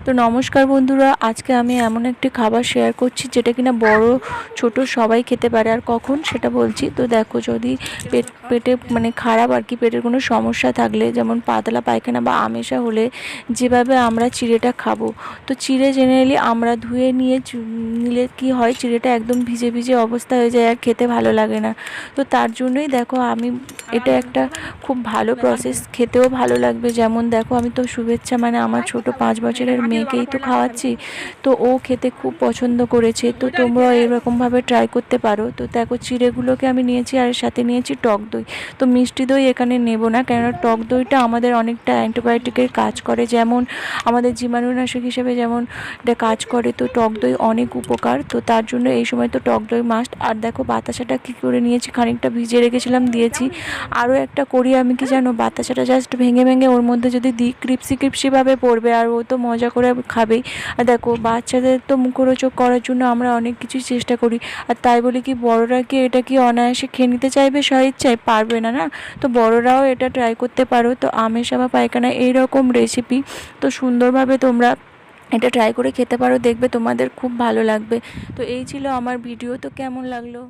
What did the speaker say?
তো নমস্কার বন্ধুরা, আজকে আমি এমন একটি খাবার শেয়ার করছি যেটা কিনা বড় ছোট সবাই খেতে পারে। আর কখন সেটা বলছি। তো দেখো, যদি পেটে মানে খারাপ আর কি, পেটের কোনো সমস্যা থাকলে, যেমন পাতলা পায়খানা বা আমেশা হলে যেভাবে আমরা চিড়েটা খাবো, তো চিড়ে জেনারেলি আমরা ধুয়ে নিলে কি হয়, চিড়েটা একদম ভিজে ভিজে অবস্থা হয়ে যায় আর খেতে ভালো লাগে না। তো তার জন্যই দেখো, আমি এটা একটা খুব ভালো প্রসেস, খেতেও ভালো লাগবে। যেমন দেখো, আমি তো শুভেচ্ছা মানে আমার ছোট 5 বছরের মেয়েকেই তো খাওয়াচ্ছি, তো ও খেতে খুব পছন্দ করেছে। তো তোমরাও এরকমভাবে ট্রাই করতে পারো। তো দেখো, চিড়েগুলোকে আমি নিয়েছি আর সাথে নিয়েছি টক দই। তো মিষ্টি দই এখানে নেব না, কেননা টক দইটা আমাদের অনেকটা অ্যান্টিবায়োটিকের কাজ করে, যেমন আমাদের জীবাণুনাশক হিসেবে যেমন এটা কাজ করে। তো টক দই অনেক উপকার, তো তার জন্য এই সময় তো টক দই মাস্ট। আর দেখো, বাতাসাটা কী করে নিয়েছি, খানিকটা ভিজিয়ে রেখেছিলাম, দিয়েছি। আরও একটা করি আমি, কি জানো, বাতাসাটা জাস্ট ভেঙে ভেঙে ওর মধ্যে যদি দিই, ক্রিপসি ক্রিপসিভাবে পড়বে আর ও তো মজা করে খাবেই। আর দেখো, বাচ্চাদের তো মুখরোচক করার জন্য আমরা অনেক কিছুই চেষ্টা করি, আর তাই বলি কি বড়রা কি এটা কি অনায়াসে খেয়ে নিতে চাইবে স্বইচ্ছায়? পারবে না, না। তো বড়রাও এটা ট্রাই করতে পারো। তো আমেশা বা পায়খানা এইরকম রেসিপি, তো সুন্দরভাবে তোমরা এটা ট্রাই করে খেতে পারো, দেখবে তোমাদের খুব ভালো লাগবে। তো এই ছিল আমার ভিডিও। তো কেমন লাগলো?